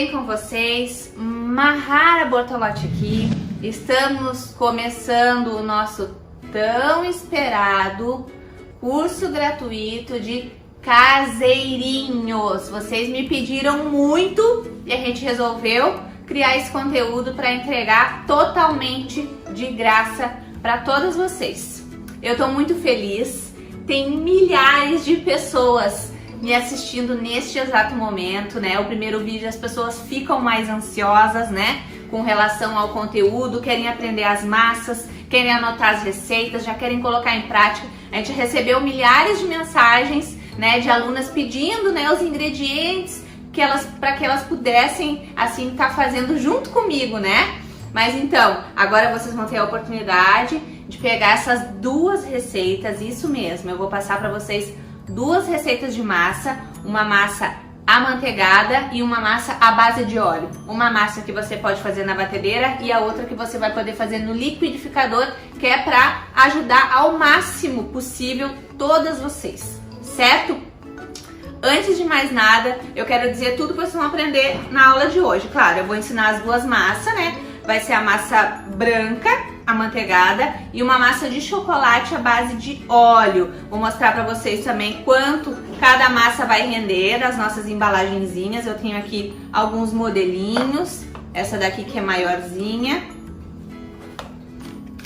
bem com vocês? Mahara Bortolotti aqui. Estamos começando o nosso tão esperado curso gratuito de caseirinhos. Vocês me pediram muito e a gente resolveu criar esse conteúdo para entregar totalmente de graça para todos vocês. Eu tô muito feliz, tem milhares de pessoas me assistindo neste exato momento, né? O primeiro vídeo as pessoas ficam mais ansiosas, né? Com relação ao conteúdo, querem aprender as massas, querem anotar as receitas, já querem colocar em prática. A gente recebeu milhares de mensagens, né? De alunas pedindo, né? Os ingredientes para que elas pudessem, assim, estar fazendo junto comigo, né? Mas então, agora vocês vão ter a oportunidade de pegar essas duas receitas, isso mesmo, eu vou passar para vocês duas receitas de massa, uma massa amanteigada e uma massa à base de óleo. Uma massa que você pode fazer na batedeira e a outra que você vai poder fazer no liquidificador, que é para ajudar ao máximo possível todas vocês, certo? Antes de mais nada, eu quero dizer tudo que vocês vão aprender na aula de hoje. Claro, eu vou ensinar as duas massas, né? Vai ser a massa branca, amanteigada, e uma massa de chocolate à base de óleo. Vou mostrar para vocês também quanto cada massa vai render, as nossas embalagenzinhas. Eu tenho aqui alguns modelinhos, essa daqui que é maiorzinha,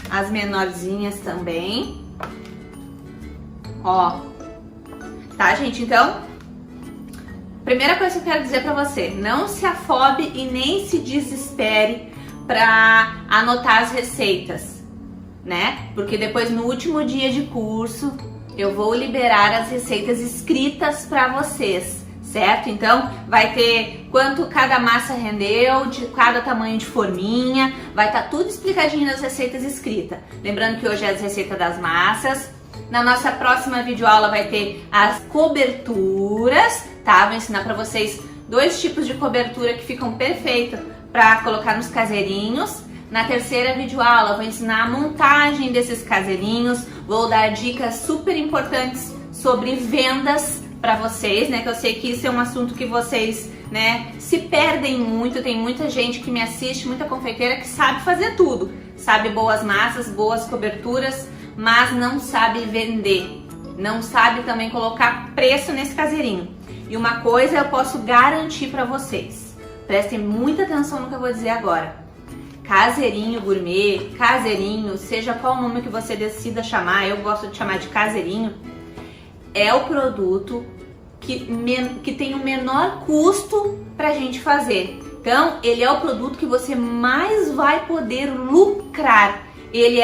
as menorzinhas também. Ó, tá, gente? Então, primeira coisa que eu quero dizer para você, não se afobe e nem se desespere para anotar as receitas, né? Porque depois no último dia de curso eu vou liberar as receitas escritas para vocês, certo? Então vai ter quanto cada massa rendeu, de cada tamanho de forminha, vai estar tudo explicadinho nas receitas escritas. Lembrando que hoje é as receitas das massas. Na nossa próxima videoaula vai ter as coberturas, tá? Vou ensinar para vocês dois tipos de cobertura que ficam perfeitos para colocar nos caseirinhos. Na terceira videoaula eu vou ensinar a montagem desses caseirinhos, vou dar dicas super importantes sobre vendas para vocês, né? Que eu sei que isso é um assunto que vocês, né, se perdem muito. Tem muita gente que me assiste, muita confeiteira que sabe fazer tudo, sabe boas massas, boas coberturas, mas não sabe vender, não sabe também colocar preço nesse caseirinho. E uma coisa eu posso garantir para vocês, prestem muita atenção no que eu vou dizer agora. Caseirinho gourmet, caseirinho, seja qual nome que você decida chamar, eu gosto de chamar de caseirinho, é o produto que tem o menor custo pra gente fazer. Então, ele é o produto que você mais vai poder lucrar. Ele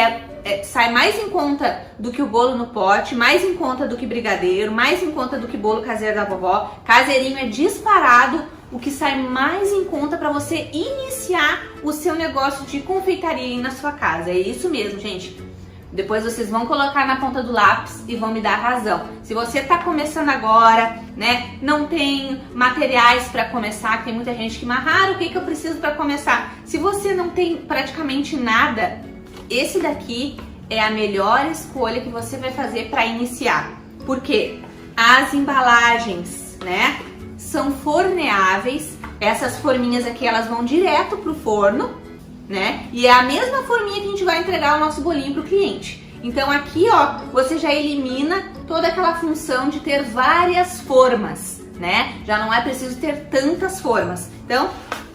sai mais em conta do que o bolo no pote, mais em conta do que brigadeiro, mais em conta do que bolo caseiro da vovó. Caseirinho é disparado o que sai mais em conta para você iniciar o seu negócio de confeitaria aí na sua casa. É isso mesmo, gente. Depois vocês vão colocar na ponta do lápis e vão me dar razão. Se você tá começando agora, né, não tem materiais para começar, tem muita gente que Mahara, o que eu preciso para começar? Se você não tem praticamente nada, esse daqui é a melhor escolha que você vai fazer para iniciar. Porque as embalagens, né, são forneáveis. Essas forminhas aqui, elas vão direto pro forno, né? E é a mesma forminha que a gente vai entregar o nosso bolinho pro cliente. Então aqui, ó, você já elimina toda aquela função de ter várias formas, né? Já não é preciso ter tantas formas. Então,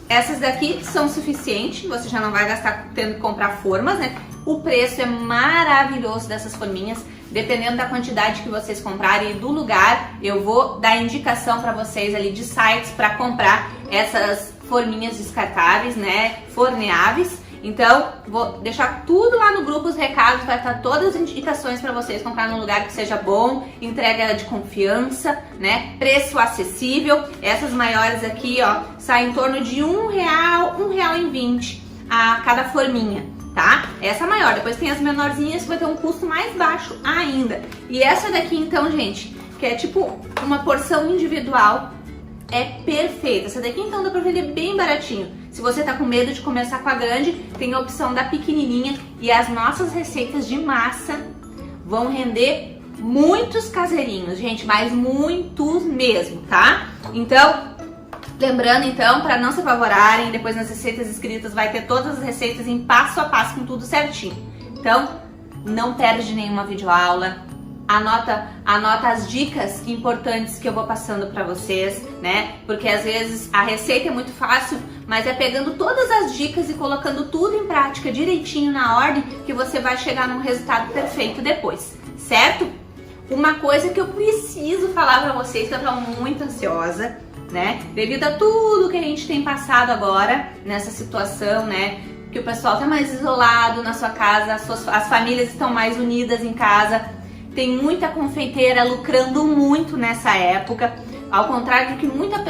essas daqui são suficientes, você já não vai gastar tendo que comprar formas, né? O preço é maravilhoso dessas forminhas, dependendo da quantidade que vocês comprarem e do lugar, eu vou dar indicação para vocês ali de sites para comprar essas forminhas descartáveis, né? Forneáveis. Então, vou deixar tudo lá no grupo, os recados, vai estar todas as indicações para vocês comprar num lugar que seja bom, entrega de confiança, né? Preço acessível. Essas maiores aqui, ó, saem em torno de R$1, R$1,20 a cada forminha, tá? Essa maior. Depois tem as menorzinhas que vai ter um custo mais baixo ainda. E essa daqui, então, gente, que é tipo uma porção individual, é perfeita. Essa daqui, então, dá pra vender bem baratinho. Se você tá com medo de começar com a grande, tem a opção da pequenininha. E as nossas receitas de massa vão render muitos caseirinhos, gente, mas muitos mesmo, tá? Então, Lembrando então, para não se apavorarem, depois nas receitas escritas vai ter todas as receitas em passo a passo com tudo certinho. Então, não perde nenhuma videoaula, anota as dicas importantes que eu vou passando para vocês, né? Porque às vezes a receita é muito fácil, mas é pegando todas as dicas e colocando tudo em prática direitinho na ordem que você vai chegar num resultado perfeito depois, certo? Uma coisa que eu preciso falar para vocês, que eu tô muito ansiosa, né? Devido a tudo que a gente tem passado agora nessa situação, né? Que o pessoal tá mais isolado na sua casa, as famílias estão mais unidas em casa. Tem muita confeiteira lucrando muito nessa época, ao contrário do que muitas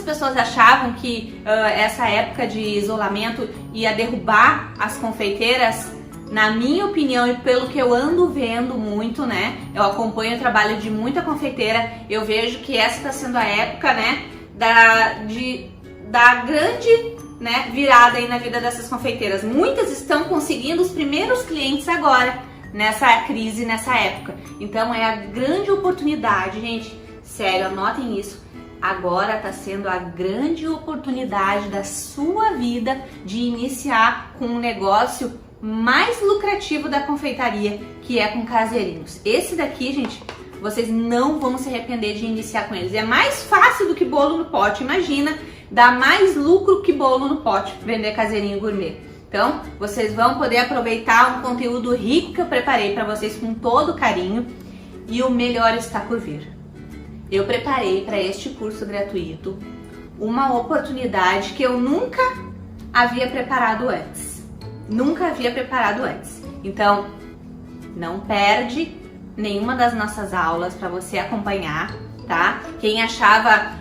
pessoas achavam que essa época de isolamento ia derrubar as confeiteiras. Na minha opinião e pelo que eu ando vendo muito, né, eu acompanho o trabalho de muita confeiteira, eu vejo que essa está sendo a época, né, da grande, né, virada aí na vida dessas confeiteiras. Muitas estão conseguindo os primeiros clientes agora, nessa crise, nessa época. Então é a grande oportunidade, gente, sério, anotem isso. Agora está sendo a grande oportunidade da sua vida de iniciar com um negócio mais lucrativo da confeitaria, que é com caseirinhos. Esse daqui, gente, vocês não vão se arrepender de iniciar com eles. É mais fácil do que bolo no pote, imagina, dá mais lucro que bolo no pote vender caseirinho gourmet. Então, vocês vão poder aproveitar um conteúdo rico que eu preparei para vocês com todo carinho, e o melhor está por vir. Eu preparei para este curso gratuito uma oportunidade que eu nunca havia preparado antes. Nunca havia preparado antes. Então, não perde nenhuma das nossas aulas para você acompanhar, tá? Quem achava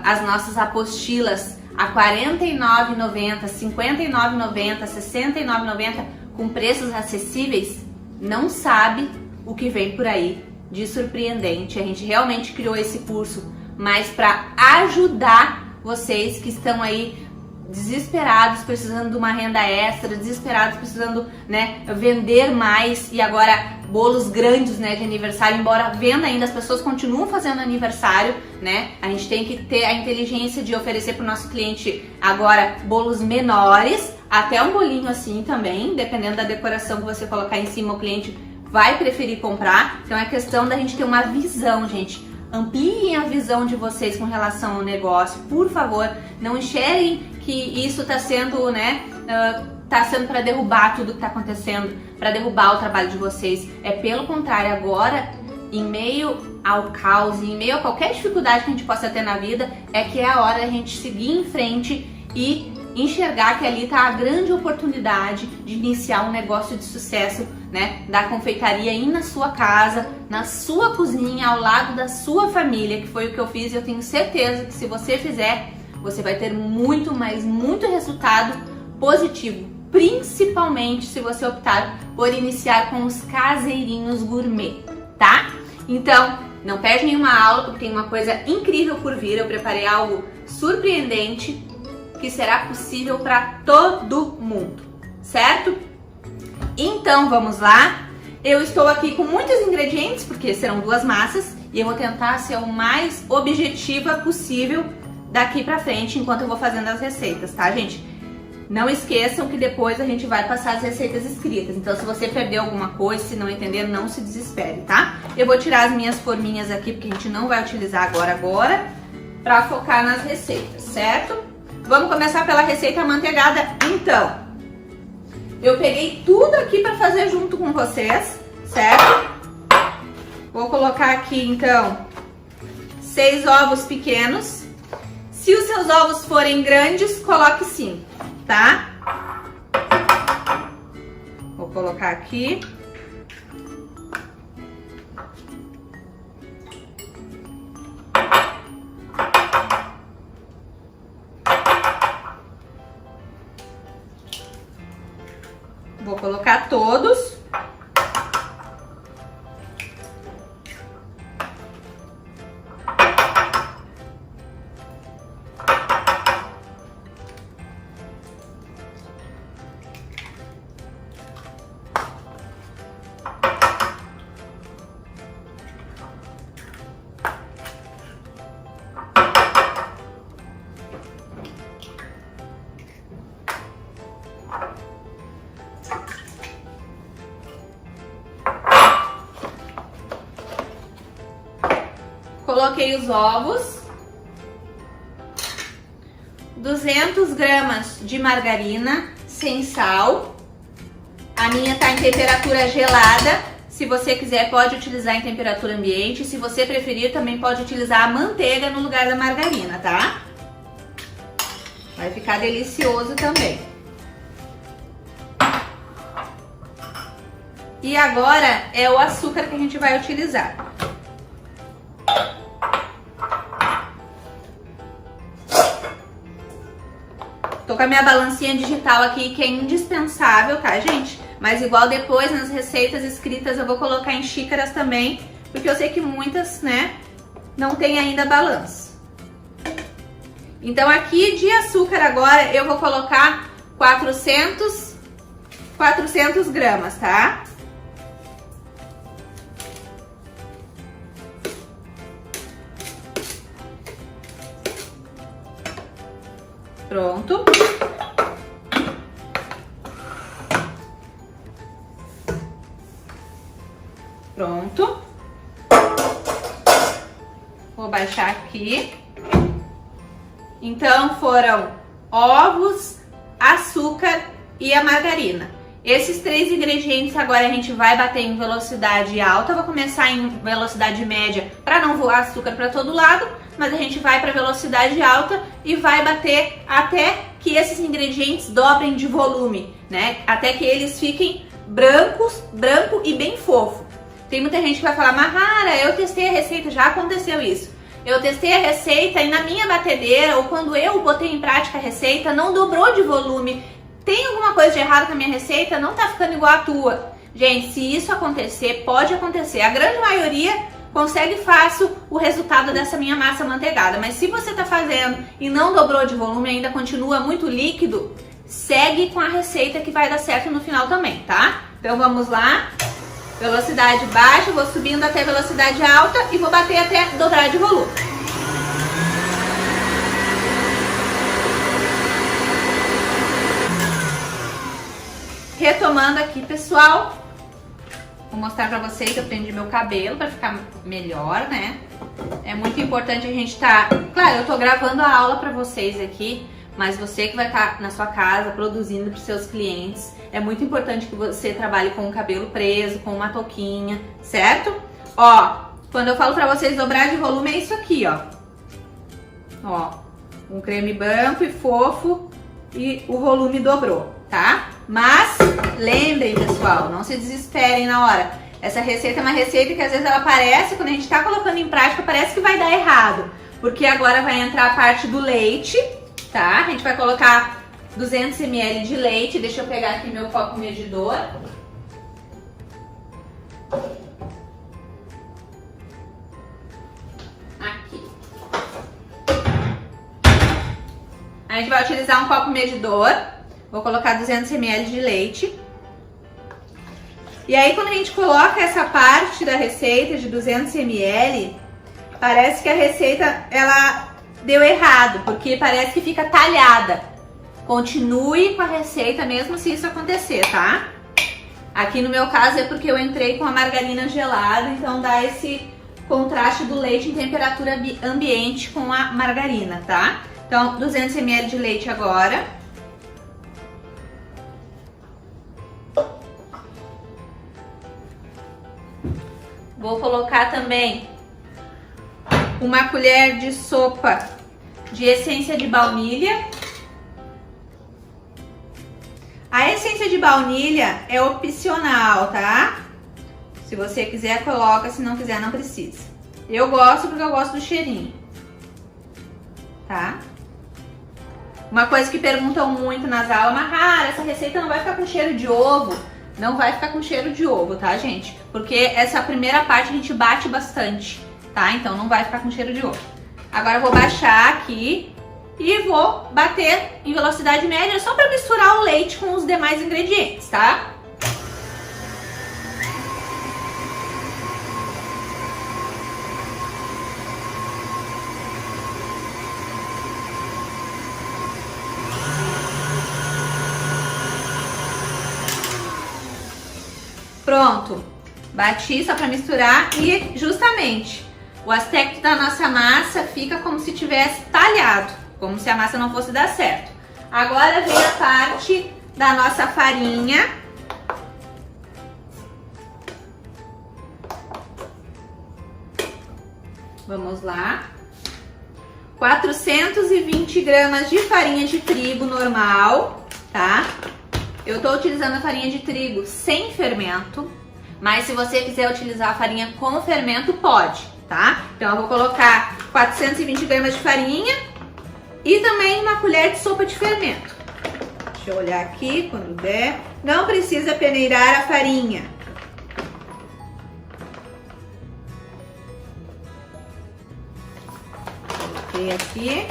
as nossas apostilas a R$ 49,90, R$ 59,90, R$ 69,90 com preços acessíveis, não sabe o que vem por aí de surpreendente. A gente realmente criou esse curso mais para ajudar vocês que estão aí desesperados, precisando de uma renda extra, desesperados, precisando, né, vender mais, e agora bolos grandes, né, de aniversário, embora venda ainda, as pessoas continuam fazendo aniversário, né, a gente tem que ter a inteligência de oferecer para o nosso cliente agora bolos menores, até um bolinho assim também, dependendo da decoração que você colocar em cima, o cliente vai preferir comprar. Então é questão da gente ter uma visão, gente. Ampliem a visão de vocês com relação ao negócio, por favor. Não enxerguem que isso está sendo, né, tá sendo para derrubar tudo que está acontecendo, para derrubar o trabalho de vocês. É pelo contrário, agora, em meio ao caos, em meio a qualquer dificuldade que a gente possa ter na vida, é que é a hora da gente seguir em frente e enxergar que ali está a grande oportunidade de iniciar um negócio de sucesso, né, da confeitaria aí na sua casa, na sua cozinha, ao lado da sua família, que foi o que eu fiz, e eu tenho certeza que se você fizer, você vai ter muito resultado positivo, principalmente se você optar por iniciar com os caseirinhos gourmet, tá? Então, não perde nenhuma aula, porque tem uma coisa incrível por vir. Eu preparei algo surpreendente que será possível para todo mundo, certo? Então vamos lá. Eu estou aqui com muitos ingredientes, porque serão 2 massas, e eu vou tentar ser o mais objetiva possível daqui pra frente, enquanto eu vou fazendo as receitas, tá, gente? Não esqueçam que depois a gente vai passar as receitas escritas, então se você perdeu alguma coisa, se não entender, não se desespere, tá? Eu vou tirar as minhas forminhas aqui, porque a gente não vai utilizar agora, pra focar nas receitas, certo? Vamos começar pela receita amanteigada, então. Eu peguei tudo aqui pra fazer junto com vocês, certo? Vou colocar aqui, então, 6 ovos pequenos. Se os seus ovos forem grandes, coloque 5, tá? Vou colocar aqui. Vou colocar todos. Coloquei os ovos, 200 gramas de margarina sem sal. A minha tá em temperatura gelada. Se você quiser, pode utilizar em temperatura ambiente. Se você preferir, também pode utilizar a manteiga no lugar da margarina, tá? Vai ficar delicioso também. E agora é o açúcar que a gente vai utilizar. Tô com a minha balancinha digital aqui, que é indispensável, tá, gente? Mas igual depois nas receitas escritas eu vou colocar em xícaras também, porque eu sei que muitas, né, não tem ainda balança. Então aqui de açúcar agora eu vou colocar 400 gramas, tá? Pronto. Pronto. Vou baixar aqui. Então foram ovos, açúcar e a margarina. Esses 3 ingredientes agora a gente vai bater em velocidade alta. Eu vou começar em velocidade média para não voar açúcar para todo lado, mas a gente vai para velocidade alta e vai bater até que esses ingredientes dobrem de volume, né? Até que eles fiquem branco e bem fofo. Tem muita gente que vai falar, Mahara, eu testei a receita, já aconteceu isso. Eu testei a receita e na minha batedeira, ou quando eu botei em prática a receita, não dobrou de volume. Tem alguma coisa de errado com a minha receita? Não tá ficando igual a tua. Gente, se isso acontecer, pode acontecer. A grande maioria consegue fácil o resultado dessa minha massa manteigada. Mas se você tá fazendo e não dobrou de volume, ainda continua muito líquido, segue com a receita que vai dar certo no final também, tá? Então vamos lá. Velocidade baixa, vou subindo até velocidade alta e vou bater até dobrar de volume. Retomando aqui, pessoal, vou mostrar pra vocês, eu prendi meu cabelo pra ficar melhor, né? É muito importante a gente tá... Claro, eu tô gravando a aula pra vocês aqui, mas você que vai estar na sua casa produzindo para os seus clientes, é muito importante que você trabalhe com o cabelo preso, com uma touquinha, certo? Ó, quando eu falo para vocês dobrar de volume, é isso aqui, ó. Ó, um creme branco e fofo e o volume dobrou, tá? Mas lembrem, pessoal, não se desesperem na hora. Essa receita é uma receita que às vezes ela parece, quando a gente tá colocando em prática, parece que vai dar errado. Porque agora vai entrar a parte do leite, tá? A gente vai colocar 200 ml de leite. Deixa eu pegar aqui meu copo medidor. Aqui. A gente vai utilizar um copo medidor. Vou colocar 200 ml de leite. E aí quando a gente coloca essa parte da receita de 200 ml, parece que a receita ela deu errado, porque parece que fica talhada. Continue com a receita mesmo se isso acontecer, tá? Aqui no meu caso é porque eu entrei com a margarina gelada, então dá esse contraste do leite em temperatura ambiente com a margarina, tá? Então 200 ml de leite agora. Vou colocar também uma colher de sopa de essência de baunilha. A essência de baunilha é opcional, tá? Se você quiser, coloca. Se não quiser, não precisa. Eu gosto porque eu gosto do cheirinho, tá? Uma coisa que perguntam muito nas aulas, Mahara, essa receita não vai ficar com cheiro de ovo? Não vai ficar com cheiro de ovo, tá, gente? Porque essa primeira parte a gente bate bastante, tá? Então não vai ficar com cheiro de ovo. Agora eu vou baixar aqui e vou bater em velocidade média só para misturar o leite com os demais ingredientes, tá? Pronto, bati só para misturar e justamente o aspecto da nossa massa fica como se tivesse talhado, como se a massa não fosse dar certo. Agora vem a parte da nossa farinha. Vamos lá. 420 gramas de farinha de trigo normal, tá? Eu tô utilizando a farinha de trigo sem fermento, mas se você quiser utilizar a farinha com fermento, pode, tá? Então eu vou colocar 420 gramas de farinha e também uma colher de sopa de fermento. Deixa eu olhar aqui quando der. Não precisa peneirar a farinha. Coloquei aqui.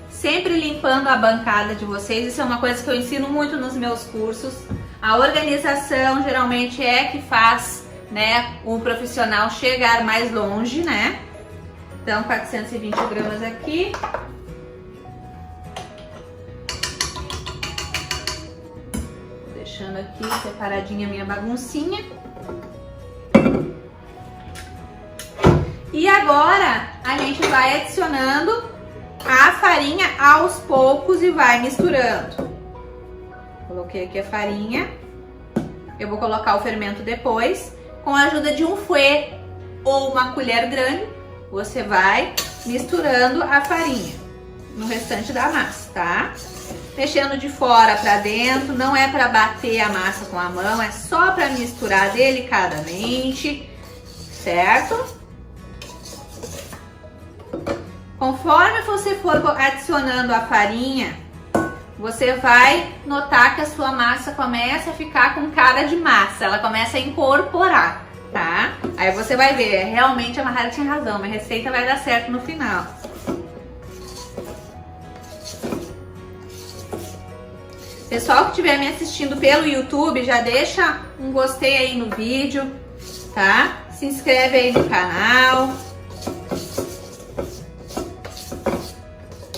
Sempre limpando a bancada de vocês, isso é uma coisa que eu ensino muito nos meus cursos. A organização geralmente é que faz, né, o profissional chegar mais longe, né? Então, 420 gramas aqui. Vou deixando aqui separadinha a minha baguncinha. E agora a gente vai adicionando a farinha aos poucos e vai misturando. Coloquei aqui a farinha. Eu vou colocar o fermento depois. Com a ajuda de um fouet ou uma colher grande, você vai misturando a farinha no restante da massa, tá? Mexendo de fora para dentro, não é para bater a massa com a mão, é só para misturar delicadamente, certo? Conforme você for adicionando a farinha, você vai notar que a sua massa começa a ficar com cara de massa, ela começa a incorporar, tá? Aí você vai ver, realmente a Mahara tinha razão, minha receita vai dar certo no final. Pessoal que estiver me assistindo pelo YouTube, já deixa um gostei aí no vídeo, tá? Se inscreve aí no canal.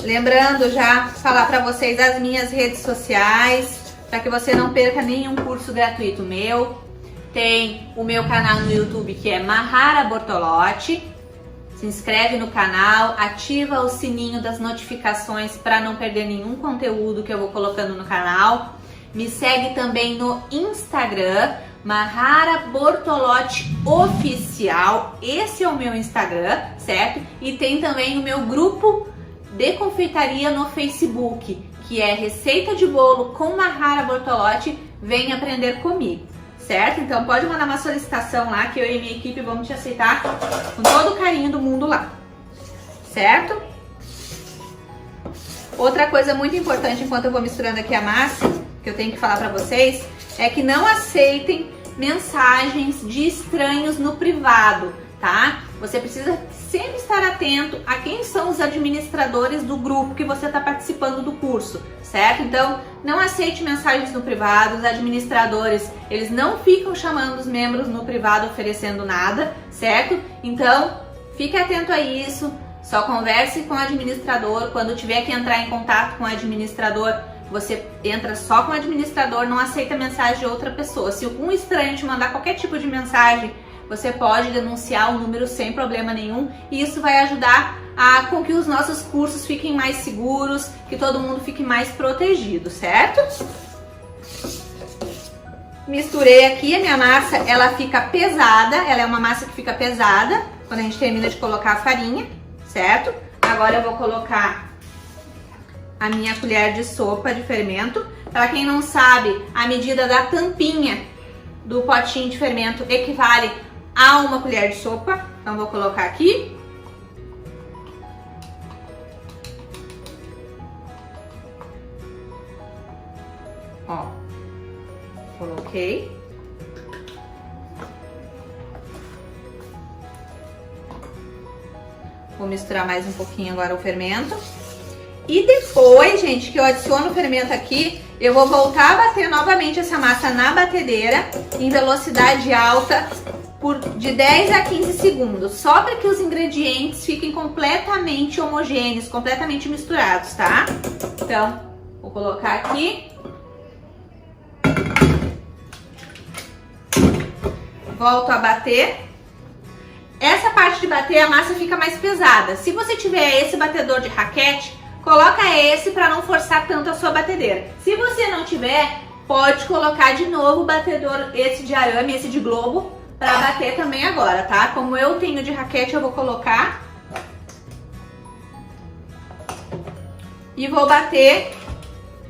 Lembrando já falar para vocês as minhas redes sociais, para que você não perca nenhum curso gratuito meu. Tem o meu canal no YouTube que é Mahara Bortolotti. Se inscreve no canal, ativa o sininho das notificações para não perder nenhum conteúdo que eu vou colocando no canal. Me segue também no Instagram, Mahara Bortolotti Oficial. Esse é o meu Instagram, certo? E tem também o meu grupo de confeitaria no Facebook, que é Receita de Bolo com Mahara Bortolotti. Vem aprender comigo, certo? Então pode mandar uma solicitação lá que eu e minha equipe vamos te aceitar com todo o carinho do mundo lá, certo? Outra coisa muito importante enquanto eu vou misturando aqui a massa, que eu tenho que falar pra vocês, é que não aceitem mensagens de estranhos no privado, tá? Você precisa sempre estar atento a quem são os administradores do grupo que você está participando do curso, certo? Então, não aceite mensagens no privado, os administradores, eles não ficam chamando os membros no privado oferecendo nada, certo? Então, fique atento a isso, só converse com o administrador, quando tiver que entrar em contato com o administrador, você entra só com o administrador, não aceita mensagem de outra pessoa. Se um estranho te mandar qualquer tipo de mensagem, você pode denunciar o número sem problema nenhum e isso vai ajudar com que os nossos cursos fiquem mais seguros, que todo mundo fique mais protegido, certo? Misturei aqui, a minha massa, ela fica pesada, ela é uma massa que fica pesada quando a gente termina de colocar a farinha, certo? Agora eu vou colocar a minha colher de sopa de fermento. Para quem não sabe, a medida da tampinha do potinho de fermento equivale a uma colher de sopa. Então vou colocar aqui. Ó, coloquei. Vou misturar mais um pouquinho agora o fermento. E depois, gente, que eu adiciono o fermento aqui, eu vou voltar a bater novamente essa massa na batedeira em velocidade alta por de 10 a 15 segundos, só para que os ingredientes fiquem completamente homogêneos, completamente misturados, tá? Então, vou colocar aqui. volto a bater. Essa parte de bater, a massa fica mais pesada. Se você tiver esse batedor de raquete, coloca esse para não forçar tanto a sua batedeira. Se você não tiver, pode colocar de novo o batedor, esse de arame, esse de globo, para bater também agora, tá? Como eu tenho de raquete, eu vou colocar. E vou bater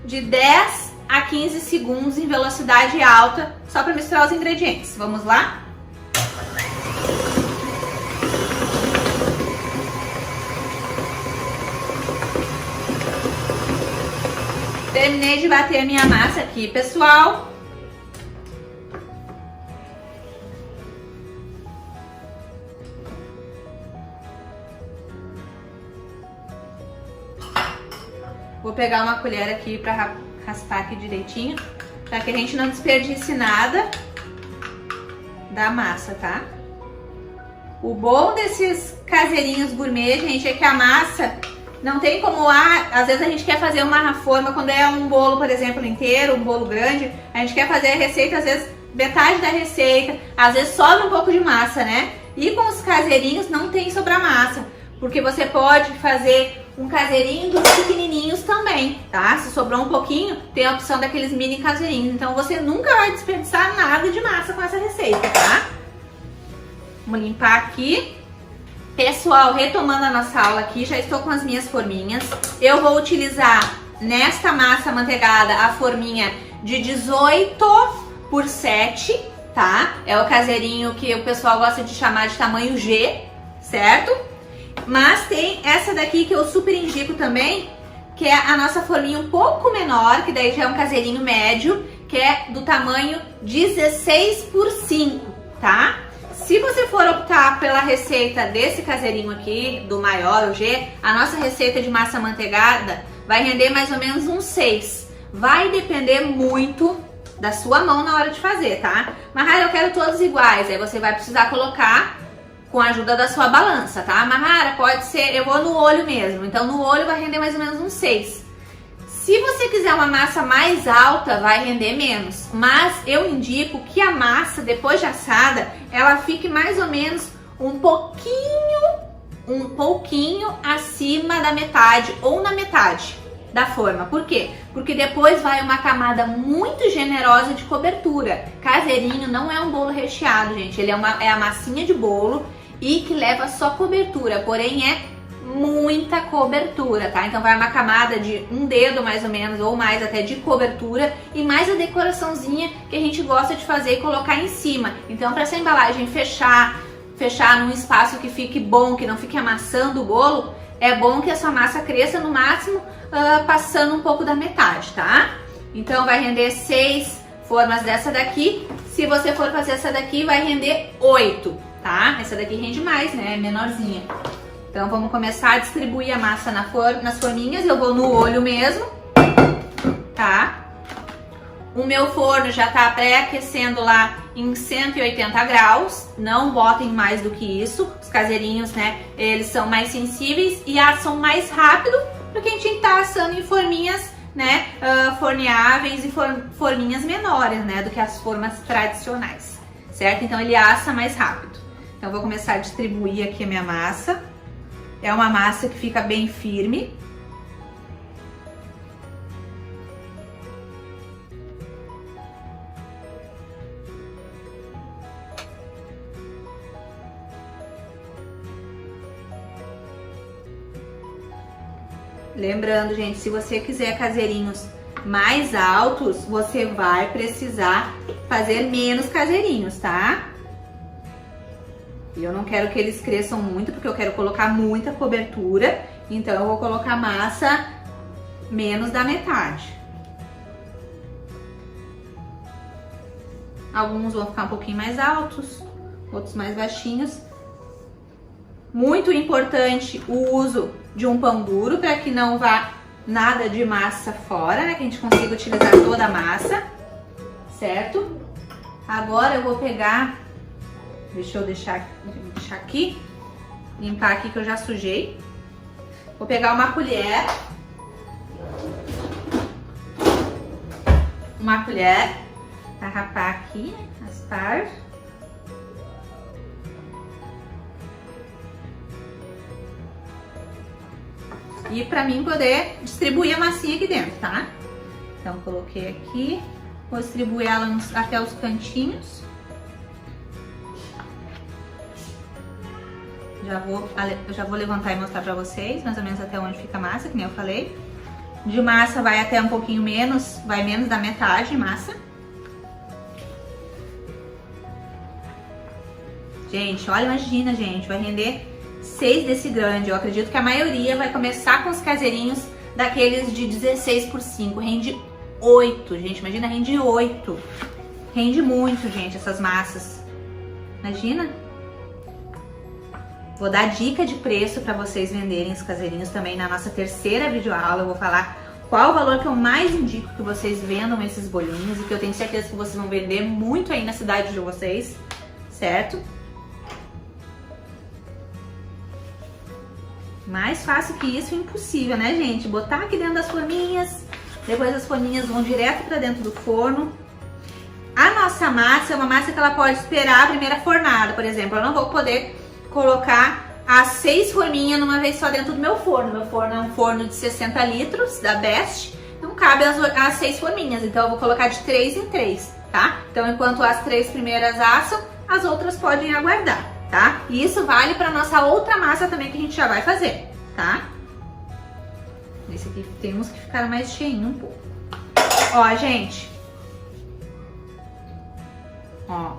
de 10 a 15 segundos em velocidade alta, só para misturar os ingredientes. Vamos lá? Terminei de bater a minha massa aqui, pessoal. Vou pegar uma colher aqui para raspar aqui direitinho, para que a gente não desperdice nada da massa, tá? O bom desses caseirinhos gourmet, gente, é que a massa não tem como, às vezes a gente quer fazer uma forma, quando é um bolo, por exemplo, inteiro, um bolo grande, a gente quer fazer a receita, às vezes metade da receita, às vezes sobra um pouco de massa, né? E com os caseirinhos não tem sobrar massa, porque você pode fazer um caseirinho dos pequenininhos também, tá? Se sobrou um pouquinho, tem a opção daqueles mini caseirinhos, então você nunca vai desperdiçar nada de massa com essa receita, tá? Vamos limpar aqui. Pessoal, retomando a nossa aula aqui, já estou com as minhas forminhas. Eu vou utilizar nesta massa amanteigada a forminha de 18 por 7, tá? É o caseirinho que o pessoal gosta de chamar de tamanho G, certo? Mas tem essa daqui que eu super indico também, que é a nossa forminha um pouco menor, que daí já é um caseirinho médio, que é do tamanho 16 por 5, tá? Se você for optar pela receita desse caseirinho aqui, do maior, o G, a nossa receita de massa amanteigada vai render mais ou menos uns 6. Vai depender muito da sua mão na hora de fazer, tá? Mahara, eu quero todos iguais, aí você vai precisar colocar com a ajuda da sua balança, tá? Mahara, pode ser, eu vou no olho mesmo, então no olho vai render mais ou menos uns 6. Se você quiser uma massa mais alta, vai render menos. Mas eu indico que a massa, depois de assada, ela fique mais ou menos um pouquinho acima da metade ou na metade da forma. Por quê? Porque depois vai uma camada muito generosa de cobertura. Caseirinho não é um bolo recheado, gente. Ele é a massinha de bolo e que leva só cobertura, porém é muita cobertura, tá? Então vai uma camada de um dedo mais ou menos, ou mais até, de cobertura, e mais a decoraçãozinha que a gente gosta de fazer e colocar em cima. Então para essa embalagem fechar num espaço que fique bom, que não fique amassando o bolo, é bom que a sua massa cresça no máximo passando um pouco da metade, tá? Então vai render 6 formas dessa daqui. Se você for fazer essa daqui, vai render 8, tá? Essa daqui rende mais, né? É menorzinha. Então vamos começar a distribuir a massa nas forminhas. Eu vou no olho mesmo, tá? O meu forno já tá pré-aquecendo lá em 180 graus. Não botem mais do que isso. Os caseirinhos, né, eles são mais sensíveis e assam mais rápido, porque a gente tá assando em forminhas, né, forneáveis e forminhas menores, né, do que as formas tradicionais, certo? Então ele assa mais rápido. Então eu vou começar a distribuir aqui a minha massa. É uma massa que fica bem firme. Lembrando, gente, se você quiser caseirinhos mais altos, você vai precisar fazer menos caseirinhos, tá? E eu não quero que eles cresçam muito, porque eu quero colocar muita cobertura. Então eu vou colocar massa menos da metade. Alguns vão ficar um pouquinho mais altos, outros mais baixinhos. Muito importante o uso de um pão duro, para que não vá nada de massa fora, né? Que a gente consiga utilizar toda a massa, certo? Agora eu vou pegar... Deixa eu deixar aqui, limpar aqui que eu já sujei. Vou pegar uma colher para rapar aqui as partes. e pra mim poder distribuir a massinha aqui dentro, tá? Então coloquei aqui, vou distribuir ela até os cantinhos. Já vou levantar e mostrar pra vocês, mais ou menos até onde fica a massa, que nem eu falei. De massa vai até um pouquinho menos, vai menos da metade de massa. Gente, olha, imagina, gente, vai render 6 desse grande. Eu acredito que a maioria vai começar com os caseirinhos daqueles de 16 por 5. Rende 8, gente, imagina, rende 8. Rende muito, gente, essas massas. Imagina. Vou dar dica de preço para vocês venderem os caseirinhos também na nossa terceira videoaula. Eu vou falar qual o valor que eu mais indico que vocês vendam esses bolinhos e que eu tenho certeza que vocês vão vender muito aí na cidade de vocês, certo? Mais fácil que isso é impossível, né, gente? Botar aqui dentro das forminhas, depois as forminhas vão direto para dentro do forno. A nossa massa é uma massa que ela pode esperar a primeira fornada, por exemplo. Eu não vou poder colocar as 6 forminhas numa vez só dentro do meu forno. Meu forno é um forno de 60 litros da Best, não cabe as 6 forminhas, então eu vou colocar de 3 em 3, tá? Então enquanto as 3 primeiras assam, as outras podem aguardar. Tá? E isso vale para nossa outra massa também que a gente já vai fazer, tá? Esse aqui tem uns que ficaram mais cheinho um pouco. Ó, gente. Ó.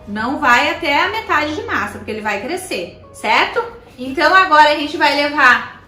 Não vai até a metade de massa, porque ele vai crescer, certo? Então agora a gente vai levar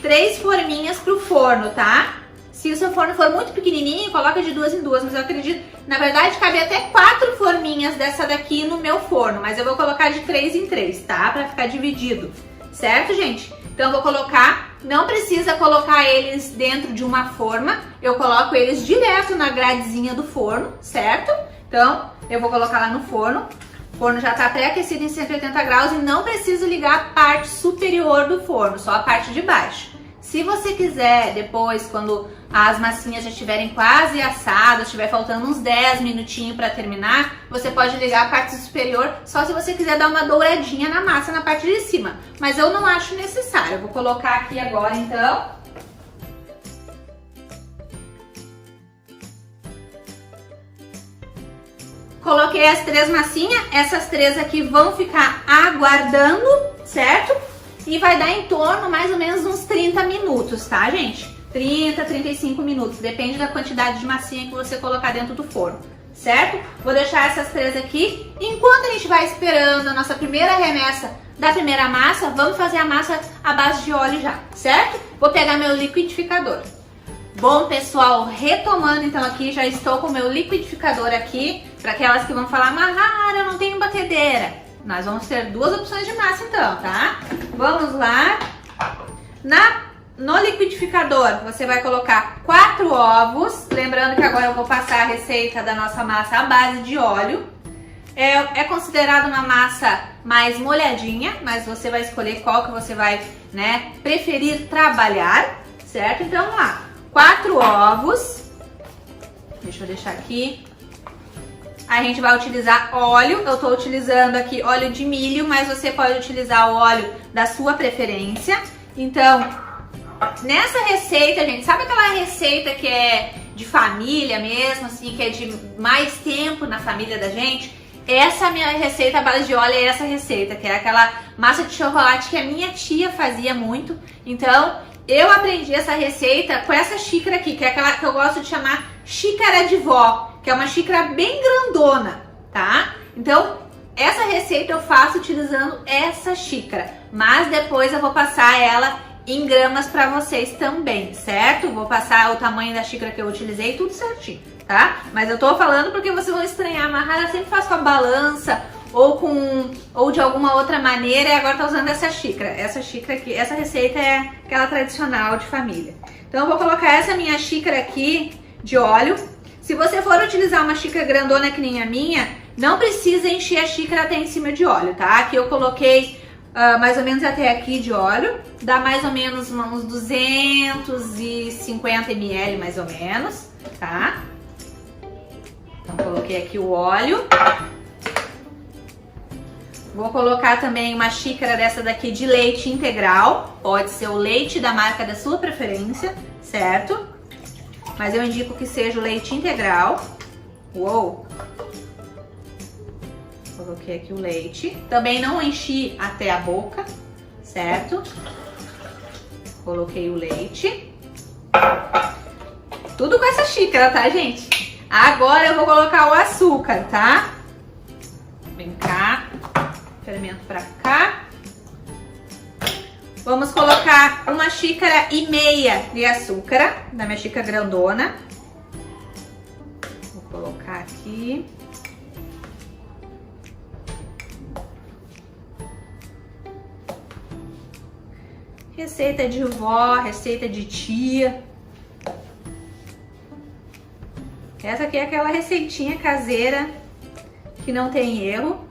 3 forminhas pro forno, tá? Se o seu forno for muito pequenininho, coloca de 2 em 2, mas eu acredito, na verdade, cabe até 4 forminhas dessa daqui no meu forno, mas eu vou colocar de 3 em 3, tá? Pra ficar dividido, certo, gente? Então eu vou colocar, não precisa colocar eles dentro de uma forma, eu coloco eles direto na gradezinha do forno, certo? Então eu vou colocar lá no forno, o forno já tá pré-aquecido em 180 graus e não preciso ligar a parte superior do forno, só a parte de baixo. Se você quiser, depois, quando as massinhas já estiverem quase assadas, estiver faltando uns 10 minutinhos para terminar, você pode ligar a parte superior só se você quiser dar uma douradinha na massa na parte de cima. Mas eu não acho necessário. Eu vou colocar aqui agora, então. Coloquei as 3 massinhas. Essas 3 aqui vão ficar aguardando, certo? E vai dar em torno mais ou menos uns 30 minutos, tá, gente? 30, 35 minutos, depende da quantidade de massinha que você colocar dentro do forno, certo? Vou deixar essas 3 aqui. Enquanto a gente vai esperando a nossa primeira remessa da primeira massa, vamos fazer a massa à base de óleo já, certo? Vou pegar meu liquidificador. Bom, pessoal, retomando então aqui, já estou com o meu liquidificador aqui, para aquelas que vão falar, Mahara, eu não tenho batedeira. Nós vamos ter 2 opções de massa então, tá? Vamos lá. No liquidificador, você vai colocar 4 ovos. Lembrando que agora eu vou passar a receita da nossa massa à base de óleo. É considerado uma massa mais molhadinha, mas você vai escolher qual que você vai, né, preferir trabalhar, certo? Então, vamos lá. 4 ovos. Deixa eu deixar aqui. A gente vai utilizar óleo, eu tô utilizando aqui óleo de milho, mas você pode utilizar o óleo da sua preferência. Então, nessa receita, gente, sabe aquela receita que é de família mesmo, assim, que é de mais tempo na família da gente? Essa minha receita à base de óleo é essa receita, que é aquela massa de chocolate que a minha tia fazia muito. Então, eu aprendi essa receita com essa xícara aqui, que é aquela que eu gosto de chamar xícara de vó, que é uma xícara bem grandona, tá? Então, essa receita eu faço utilizando essa xícara, mas depois eu vou passar ela em gramas para vocês também, certo? Vou passar o tamanho da xícara que eu utilizei, tudo certinho, tá? Mas eu tô falando porque vocês vão estranhar, Mahara sempre faz com a balança ou de alguma outra maneira e agora tá usando essa xícara. Essa xícara aqui, essa receita é aquela tradicional de família. Então eu vou colocar essa minha xícara aqui de óleo. Se você for utilizar uma xícara grandona que nem a minha, não precisa encher a xícara até em cima de óleo, tá? Aqui eu coloquei mais ou menos até aqui de óleo, dá mais ou menos uns 250 ml mais ou menos, tá? Então coloquei aqui o óleo. Vou colocar também uma xícara dessa daqui de leite integral. Pode ser o leite da marca da sua preferência, certo? Mas eu indico que seja o leite integral. Uou! Coloquei aqui o leite. Também não enchi até a boca, certo? Coloquei o leite. Tudo com essa xícara, tá, gente? Agora eu vou colocar o açúcar, tá? Vem cá. Fermento pra cá. Vamos colocar 1,5 xícaras de açúcar, da minha xícara grandona. Vou colocar aqui. Receita de vó, receita de tia. Essa aqui é aquela receitinha caseira que não tem erro,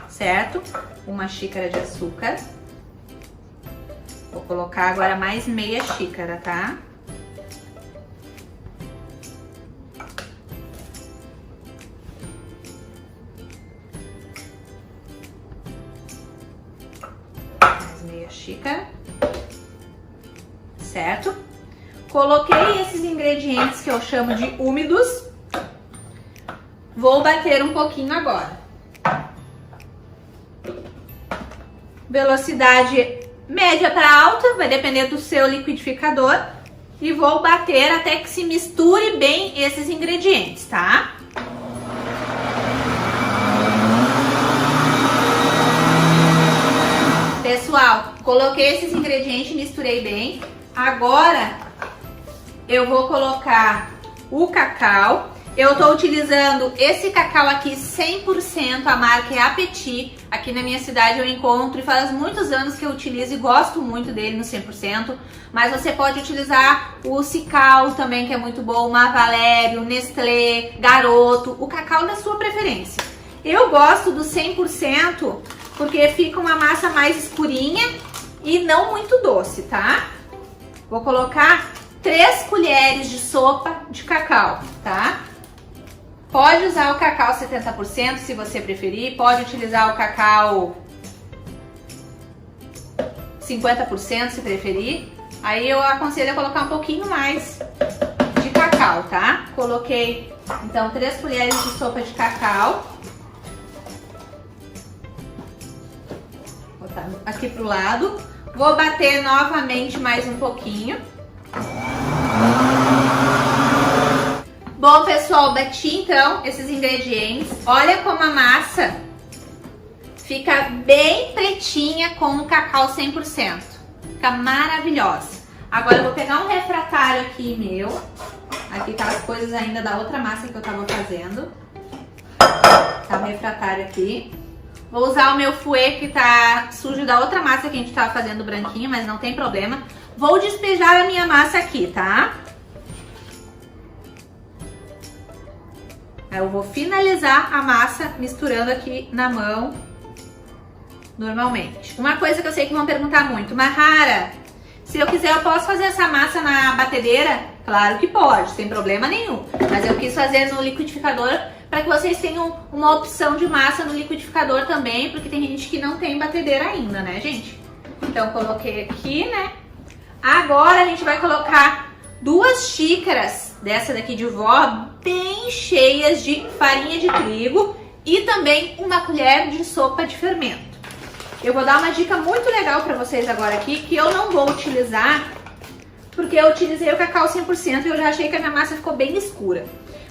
certo? 1 xícara de açúcar. Vou colocar agora mais meia xícara, tá? Mais meia xícara. Certo? Coloquei esses ingredientes que eu chamo de úmidos. Vou bater um pouquinho agora. Velocidade média para alta, vai depender do seu liquidificador. E vou bater até que se misture bem esses ingredientes, tá? Pessoal, coloquei esses ingredientes, misturei bem. Agora eu vou colocar o cacau. Eu tô utilizando esse cacau aqui 100%, a marca é Apeti. Aqui na minha cidade eu encontro e faz muitos anos que eu utilizo e gosto muito dele no 100%. Mas você pode utilizar o Cical também, que é muito bom, o Mavalério, Nestlé, Garoto, o cacau da sua preferência. Eu gosto do 100% porque fica uma massa mais escurinha e não muito doce, tá? Vou colocar 3 colheres de sopa de cacau, tá? Pode usar o cacau 70% se você preferir, pode utilizar o cacau 50% se preferir. Aí eu aconselho a colocar um pouquinho mais de cacau, tá? Coloquei, então, 3 colheres de sopa de cacau. Vou botar aqui pro lado. Vou bater novamente mais um pouquinho. Bom, pessoal, bati então esses ingredientes. Olha como a massa fica bem pretinha com o cacau 100%. Fica maravilhosa. Agora eu vou pegar um refratário aqui meu. Aqui tá as coisas ainda da outra massa que eu tava fazendo. Tá o refratário aqui. Vou usar o meu fouet que tá sujo da outra massa que a gente tava fazendo branquinho, mas não tem problema. Vou despejar a minha massa aqui, tá? Eu vou finalizar a massa misturando aqui na mão, normalmente. Uma coisa que eu sei que vão perguntar muito, Mahara, se eu quiser eu posso fazer essa massa na batedeira? Claro que pode, sem problema nenhum. Mas eu quis fazer no liquidificador para que vocês tenham uma opção de massa no liquidificador também, porque tem gente que não tem batedeira ainda, né, gente? Então, coloquei aqui, né? Agora a gente vai colocar 2 xícaras dessa daqui de vó, bem cheias de farinha de trigo e também 1 colher de sopa de fermento. Eu vou dar uma dica muito legal para vocês agora aqui, que eu não vou utilizar, porque eu utilizei o cacau 100% e eu já achei que a minha massa ficou bem escura.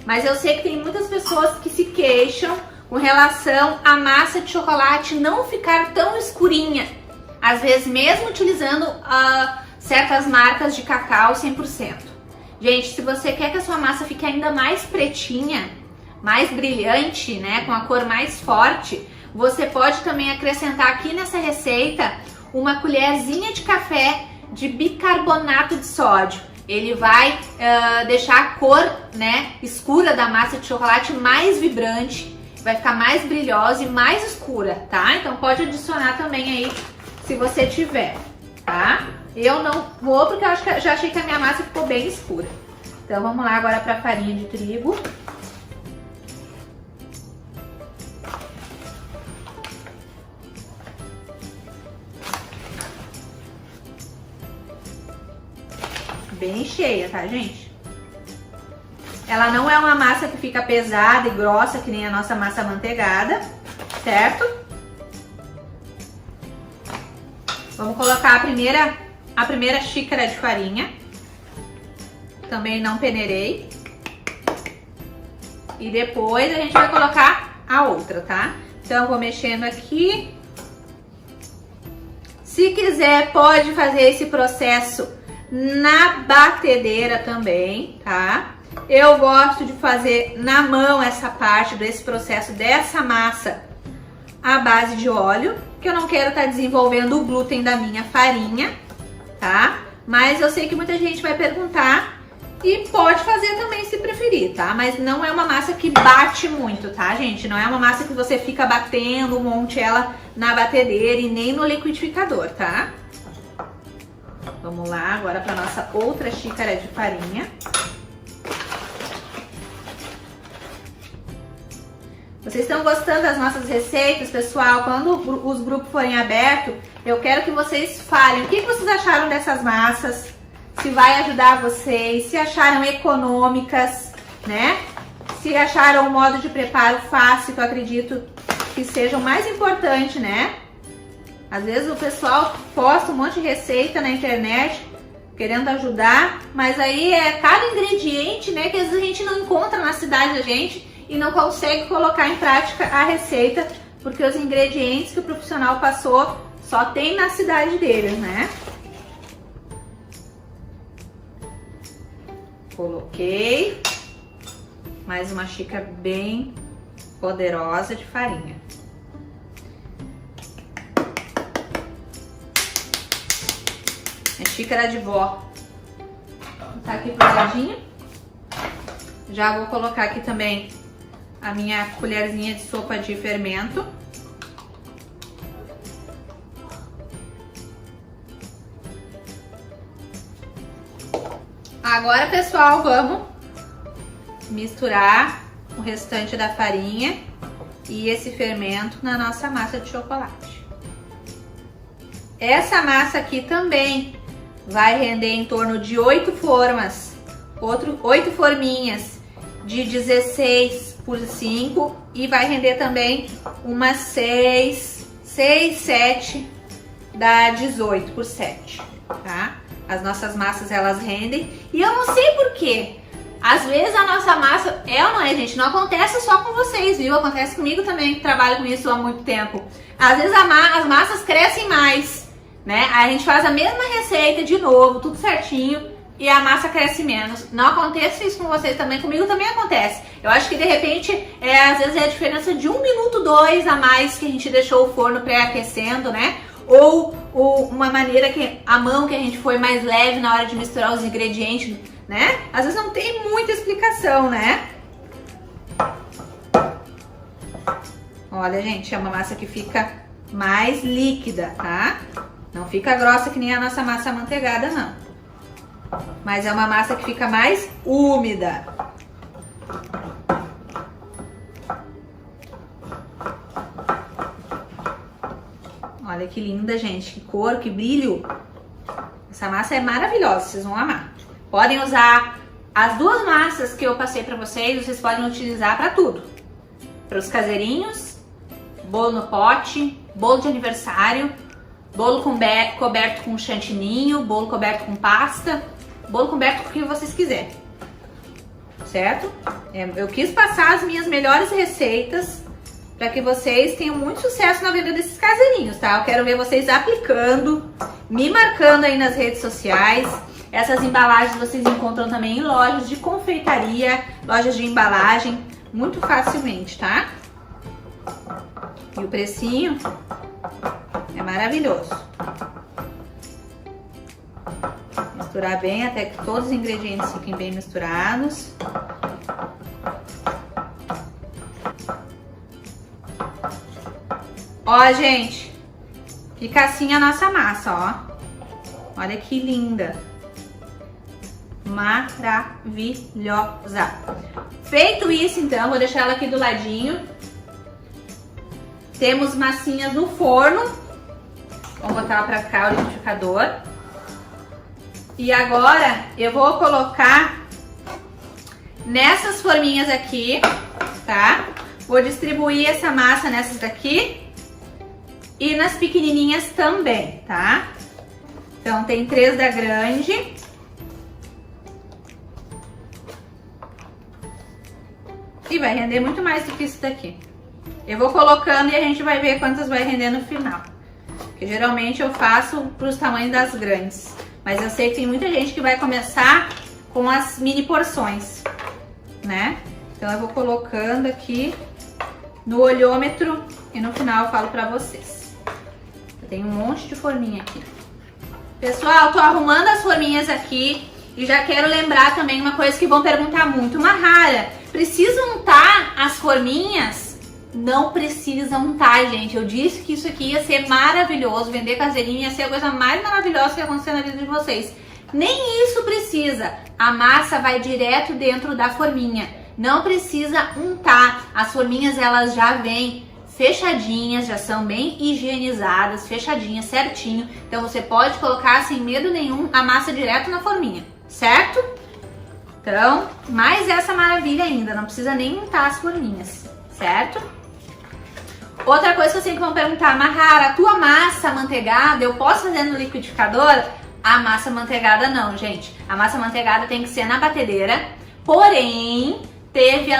Mas eu sei que tem muitas pessoas que se queixam com relação à massa de chocolate não ficar tão escurinha. Às vezes mesmo utilizando certas marcas de cacau 100%. Gente, se você quer que a sua massa fique ainda mais pretinha, mais brilhante, né, com a cor mais forte, você pode também acrescentar aqui nessa receita 1 colherzinha de café de bicarbonato de sódio. Ele vai deixar a cor, né, escura da massa de chocolate mais vibrante, vai ficar mais brilhosa e mais escura, tá? Então pode adicionar também aí se você tiver, tá? Eu não vou porque eu já achei que a minha massa ficou bem escura. Então vamos lá agora para a farinha de trigo. bem cheia, tá, gente? Ela não é uma massa que fica pesada e grossa, que nem a nossa massa amanteigada, certo? Vamos colocar a primeira xícara de farinha. Também não peneirei. E depois a gente vai colocar a outra, tá? Então, eu vou mexendo aqui. Se quiser, pode fazer esse processo na batedeira também, tá? Eu gosto de fazer na mão essa parte desse processo dessa massa à base de óleo, que eu não quero estar desenvolvendo o glúten da minha farinha, tá? Mas eu sei que muita gente vai perguntar e pode fazer também se preferir, tá? Mas não é uma massa que bate muito, tá, gente? Não é uma massa que você fica batendo um monte ela na batedeira e nem no liquidificador, tá? Vamos lá agora para nossa outra xícara de farinha. Vocês estão gostando das nossas receitas, pessoal? Quando os grupos forem abertos, eu quero que vocês falem o que vocês acharam dessas massas, se vai ajudar vocês, se acharam econômicas, né? Se acharam o modo de preparo fácil, que eu acredito que seja o mais importante, né? Às vezes o pessoal posta um monte de receita na internet, querendo ajudar, mas aí é cada ingrediente, né, que às vezes a gente não encontra na cidade da gente e não consegue colocar em prática a receita, porque os ingredientes que o profissional passou só tem na cidade deles, né? Coloquei mais uma xícara bem poderosa de farinha. É xícara de vó. Tá aqui pro ladinho. Já vou colocar aqui também a minha colherzinha de sopa de fermento. Agora, pessoal, vamos misturar o restante da farinha e esse fermento na nossa massa de chocolate. Essa massa aqui também vai render em torno de 8 formas, 8 forminhas de 16 por 5 e vai render também umas 6, 7 dá 18 por 7, tá? As nossas massas, elas rendem. E eu não sei porquê. Às vezes a nossa massa, ou não é, gente? Não acontece só com vocês, viu? Acontece comigo também, que trabalho com isso há muito tempo. Às vezes as massas crescem mais, né? Aí a gente faz a mesma receita de novo, tudo certinho, e a massa cresce menos. Não acontece isso com vocês também, comigo também acontece. Eu acho que de repente, às vezes é a diferença de 1 minuto, 2 a mais que a gente deixou o forno pré-aquecendo, né? Ou uma maneira que a mão que a gente foi mais leve na hora de misturar os ingredientes, né? Às vezes não tem muita explicação, né? Olha, gente, é uma massa que fica mais líquida, tá? Não fica grossa que nem a nossa massa amanteigada, não. Mas é uma massa que fica mais úmida. Olha que linda, gente, que cor, que brilho. Essa massa é maravilhosa, vocês vão amar. Podem usar as duas massas que eu passei pra vocês, vocês podem utilizar pra tudo. Para os caseirinhos, bolo no pote, bolo de aniversário, bolo coberto com chantininho, bolo coberto com pasta, bolo coberto com o que vocês quiserem. Certo? Eu quis passar as minhas melhores receitas para que vocês tenham muito sucesso na venda desses caseirinhos, tá? Eu quero ver vocês aplicando, me marcando aí nas redes sociais. Essas embalagens vocês encontram também em lojas de confeitaria, lojas de embalagem, muito facilmente, tá? E o precinho é maravilhoso. Misturar bem até que todos os ingredientes fiquem bem misturados. Ó, gente, fica assim a nossa massa, ó. Olha que linda. Maravilhosa. Feito isso, então, vou deixar ela aqui do ladinho. Temos massinhas no forno. Vamos botar ela pra cá, o liquidificador. E agora eu vou colocar nessas forminhas aqui, tá? Vou distribuir essa massa nessas daqui e nas pequenininhas também, tá? Então tem 3 da grande. E vai render muito mais do que isso daqui. Eu vou colocando e a gente vai ver quantas vai render no final. Porque geralmente eu faço para os tamanhos das grandes. Mas eu sei que tem muita gente que vai começar com as mini porções, né? Então eu vou colocando aqui no olhômetro e no final eu falo pra vocês. Eu tenho um monte de forminha aqui. Pessoal, tô arrumando as forminhas aqui e já quero lembrar também uma coisa que vão perguntar muito. Mahara, precisa untar as forminhas? Não precisa untar, gente. Eu disse que isso aqui ia ser maravilhoso. Vender caseirinho ia ser a coisa mais maravilhosa que ia acontecer na vida de vocês. Nem isso precisa. A massa vai direto dentro da forminha. Não precisa untar. As forminhas, elas já vêm fechadinhas, já são bem higienizadas, fechadinhas, certinho. Então você pode colocar sem medo nenhum a massa direto na forminha, certo? Então, mais essa maravilha ainda. Não precisa nem untar as forminhas, certo? Outra coisa que eu sempre vão perguntar, Mahara, a tua massa manteigada eu posso fazer no liquidificador? A massa manteigada não, gente. A massa manteigada tem que ser na batedeira. Porém, teve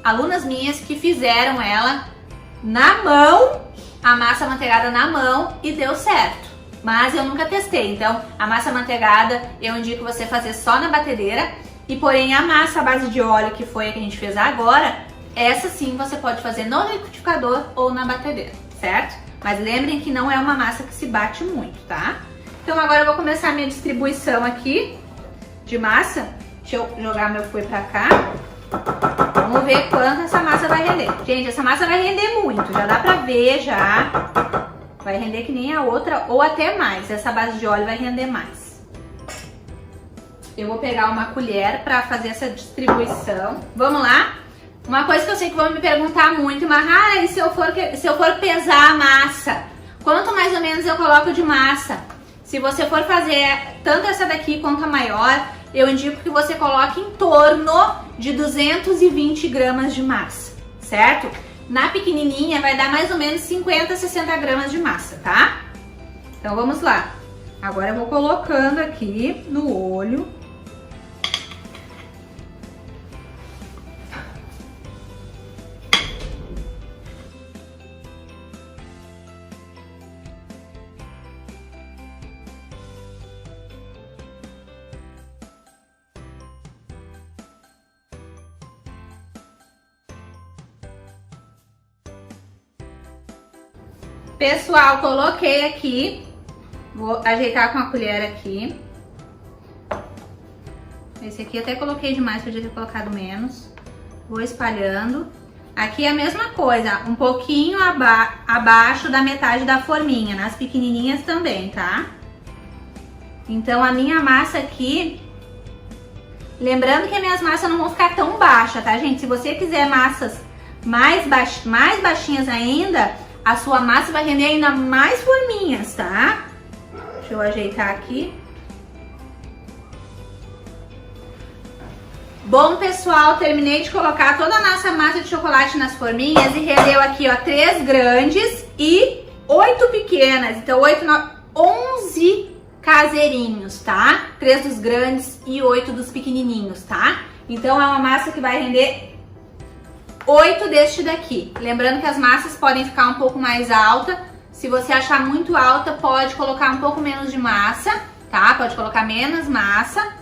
alunas minhas que fizeram ela na mão, a massa manteigada na mão, e deu certo. Mas eu nunca testei, então a massa manteigada eu indico você fazer só na batedeira. E porém a massa à base de óleo, que foi a que a gente fez agora, essa sim você pode fazer no liquidificador ou na batedeira, certo? Mas lembrem que não é uma massa que se bate muito, tá? Então agora eu vou começar a minha distribuição aqui de massa. Deixa eu jogar meu fouet pra cá. Vamos ver quanto essa massa vai render. Gente, essa massa vai render muito, já dá pra ver já. Vai render que nem a outra ou até mais. Essa base de óleo vai render mais. Eu vou pegar uma colher pra fazer essa distribuição. Vamos lá? Uma coisa que eu sei que vão me perguntar muito, Mahara, e se eu for pesar a massa? Quanto mais ou menos eu coloco de massa? Se você for fazer tanto essa daqui quanto a maior, eu indico que você coloque em torno de 220 gramas de massa, certo? Na pequenininha vai dar mais ou menos 50, 60 gramas de massa, tá? Então vamos lá. Agora eu vou colocando aqui no olho. Pessoal, coloquei aqui, vou ajeitar com a colher aqui. Esse aqui até coloquei demais, podia ter colocado menos. Vou espalhando. Aqui é a mesma coisa, um pouquinho abaixo da metade da forminha, nas pequenininhas também, tá? Então a minha massa aqui, lembrando que as minhas massas não vão ficar tão baixas, tá, gente? Se você quiser massas mais baixinhas ainda, a sua massa vai render ainda mais forminhas, tá? Deixa eu ajeitar aqui. Bom, pessoal, terminei de colocar toda a nossa massa de chocolate nas forminhas e rendeu aqui, ó, 3 grandes e 8 pequenas. Então, 11 caseirinhos, tá? 3 dos grandes e 8 dos pequenininhos, tá? Então, é uma massa que vai render 8 deste daqui. Lembrando que as massas podem ficar um pouco mais alta. Se você achar muito alta, pode colocar um pouco menos de massa, tá? Pode colocar menos massa.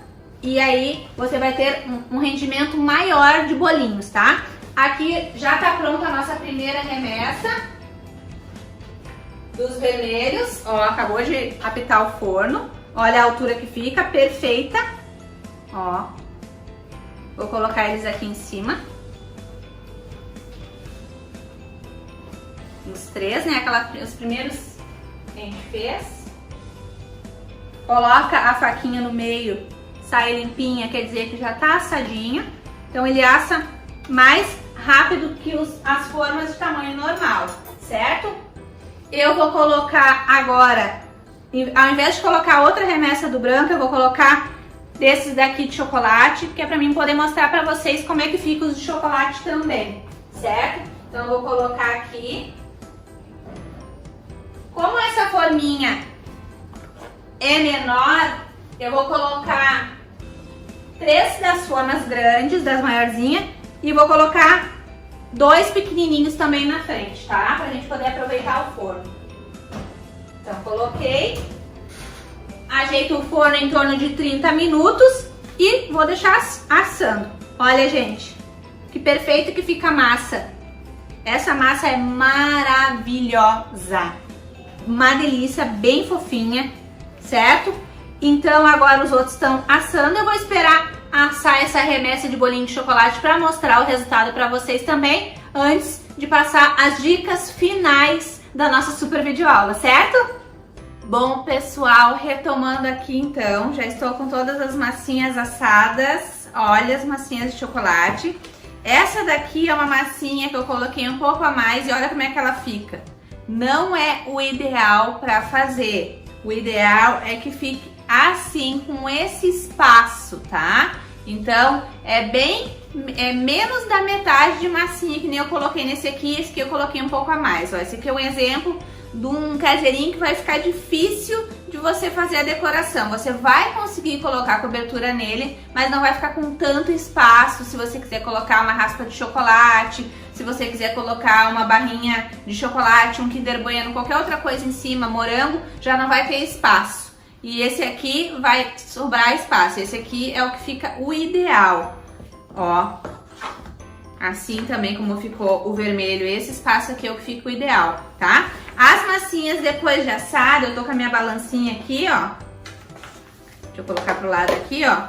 E aí você vai ter um rendimento maior de bolinhos, tá? Aqui já tá pronta a nossa primeira remessa dos vermelhos. Ó, acabou de apitar o forno. Olha a altura que fica, perfeita. Ó, vou colocar eles aqui em cima. Os 3, né? Os primeiros que a gente fez. Coloca a faquinha no meio, sai limpinha, quer dizer que já tá assadinho. Então ele assa mais rápido que as formas de tamanho normal, certo? Eu vou colocar agora ao invés de colocar outra remessa do branco, eu vou colocar desses daqui de chocolate, que é pra mim poder mostrar pra vocês como é que fica os de chocolate também, certo? Então eu vou colocar aqui. Como essa forminha é menor, eu vou colocar 3 das formas grandes, das maiorzinhas, e vou colocar 2 pequenininhos também na frente, tá? Pra gente poder aproveitar o forno. Então, coloquei, ajeito o forno em torno de 30 minutos e vou deixar assando. Olha, gente, que perfeito que fica a massa. Essa massa é maravilhosa. Uma delícia, bem fofinha, certo? Então agora os outros estão assando, eu vou esperar assar essa remessa de bolinho de chocolate para mostrar o resultado para vocês também, antes de passar as dicas finais da nossa super videoaula, certo? Bom, pessoal, retomando aqui então, já estou com todas as massinhas assadas, olha as massinhas de chocolate. Essa daqui é uma massinha que eu coloquei um pouco a mais e olha como é que ela fica. Não é o ideal para fazer, o ideal é que fique assim, com esse espaço, tá? Então, é menos da metade de massinha, que nem eu coloquei nesse aqui. Esse aqui eu coloquei um pouco a mais, ó. Esse aqui é um exemplo de um caseirinho que vai ficar difícil de você fazer a decoração. Você vai conseguir colocar a cobertura nele, mas não vai ficar com tanto espaço. Se você quiser colocar uma raspa de chocolate, se você quiser colocar uma barrinha de chocolate, um Kinder Bueno, qualquer outra coisa em cima, morango, já não vai ter espaço. E esse aqui vai sobrar espaço. Esse aqui é o que fica o ideal. Ó, assim também como ficou o vermelho, esse espaço aqui é o que fica o ideal, tá? As massinhas depois de assada, eu tô com a minha balancinha aqui, ó. Deixa eu colocar pro lado aqui, ó.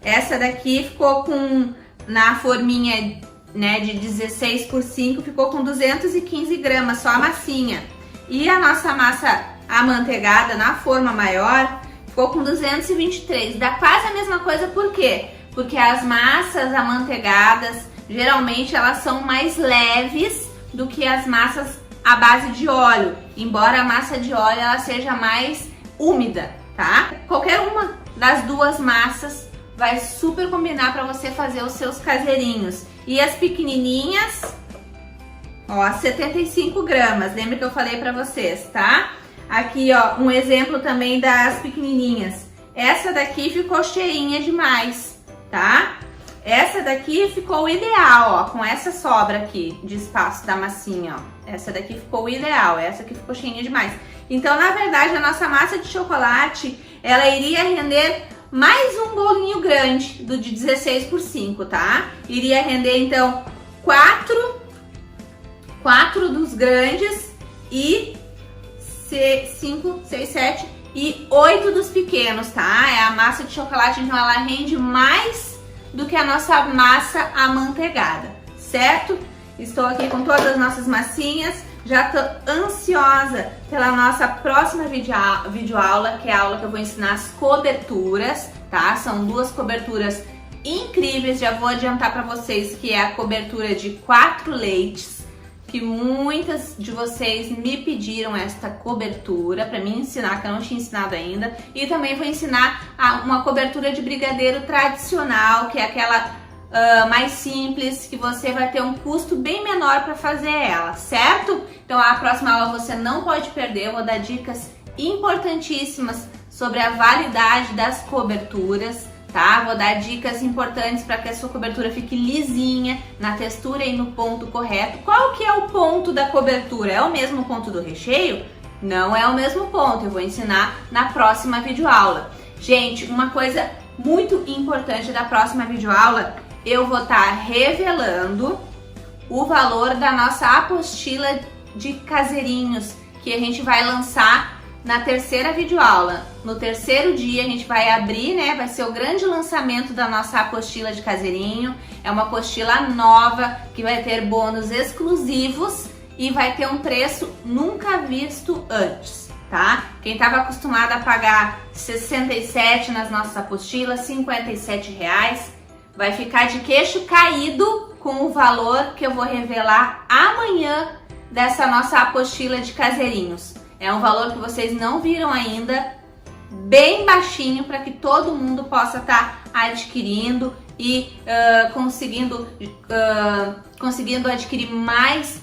Essa daqui ficou com, na forminha, né, de 16 por 5, ficou com 215 gramas, só a massinha. E a nossa massa amanteigada na forma maior ficou com 223, dá quase a mesma coisa, por quê? Porque as massas amanteigadas, geralmente elas são mais leves do que as massas à base de óleo, embora a massa de óleo ela seja mais úmida, tá? Qualquer uma das duas massas vai super combinar para você fazer os seus caseirinhos. E as pequenininhas, ó, 75 gramas, lembra que eu falei para vocês, tá? Aqui, ó, um exemplo também das pequenininhas. Essa daqui ficou cheinha demais, tá? Essa daqui ficou ideal, ó, com essa sobra aqui de espaço da massinha, ó. Essa daqui ficou ideal, essa aqui ficou cheinha demais. Então, na verdade, a nossa massa de chocolate, ela iria render mais um bolinho grande do de 16 por 5, tá? Iria render, então, 4 dos grandes e 5, 6, 7 e 8 dos pequenos, tá? É a massa de chocolate, então ela rende mais do que a nossa massa amanteigada, certo? Estou aqui com todas as nossas massinhas, já tô ansiosa pela nossa próxima videoaula, que é a aula que eu vou ensinar as coberturas, tá? São duas coberturas incríveis, já vou adiantar para vocês que é a cobertura de 4 leites, que muitas de vocês me pediram esta cobertura para me ensinar, que eu não tinha ensinado ainda. E também vou ensinar uma cobertura de brigadeiro tradicional, que é aquela mais simples, que você vai ter um custo bem menor para fazer ela, certo? Então a próxima aula você não pode perder, eu vou dar dicas importantíssimas sobre a validade das coberturas, tá? Vou dar dicas importantes para que a sua cobertura fique lisinha, na textura e no ponto correto. Qual que é o ponto da cobertura? É o mesmo ponto do recheio? Não é o mesmo ponto, eu vou ensinar na próxima videoaula. Gente, uma coisa muito importante da próxima videoaula, eu vou estar revelando o valor da nossa apostila de caseirinhos, que a gente vai lançar na terceira videoaula. No terceiro dia a gente vai abrir, né? Vai ser o grande lançamento da nossa apostila de caseirinho. É uma apostila nova que vai ter bônus exclusivos e vai ter um preço nunca visto antes, tá? Quem estava acostumado a pagar 67 nas nossas apostilas, R$57, vai ficar de queixo caído com o valor que eu vou revelar amanhã dessa nossa apostila de caseirinhos. É um valor que vocês não viram ainda, bem baixinho, para que todo mundo possa estar adquirindo e conseguindo adquirir mais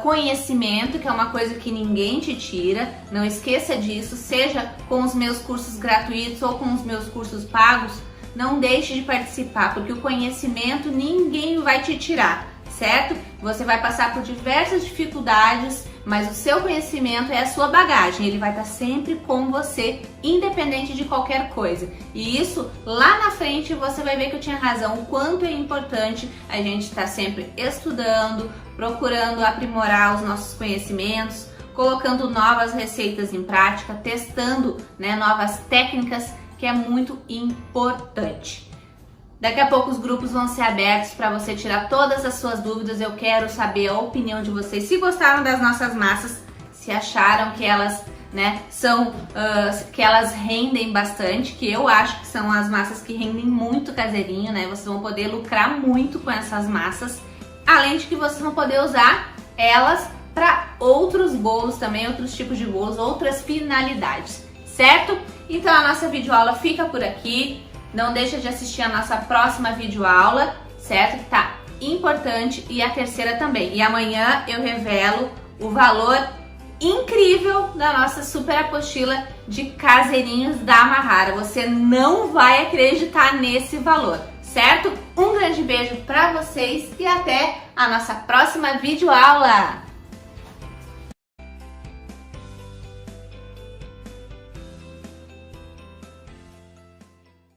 conhecimento, que é uma coisa que ninguém te tira. Não esqueça disso, seja com os meus cursos gratuitos ou com os meus cursos pagos, não deixe de participar, porque o conhecimento ninguém vai te tirar, certo? Você vai passar por diversas dificuldades, mas o seu conhecimento é a sua bagagem, ele vai estar sempre com você, independente de qualquer coisa. E isso, lá na frente, você vai ver que eu tinha razão, o quanto é importante a gente estar sempre estudando, procurando aprimorar os nossos conhecimentos, colocando novas receitas em prática, testando, né, novas técnicas, que é muito importante. Daqui a pouco os grupos vão ser abertos para você tirar todas as suas dúvidas. Eu quero saber a opinião de vocês, se gostaram das nossas massas, se acharam que elas, né, que elas rendem bastante, que eu acho que são as massas que rendem muito caseirinho, né? Vocês vão poder lucrar muito com essas massas, além de que vocês vão poder usar elas para outros bolos também, outros tipos de bolos, outras finalidades, certo? Então a nossa videoaula fica por aqui. Não deixa de assistir a nossa próxima videoaula, certo? Que tá importante, e a terceira também. E amanhã eu revelo o valor incrível da nossa super apostila de caseirinhos da Mahara. Você não vai acreditar nesse valor, certo? Um grande beijo pra vocês e até a nossa próxima videoaula!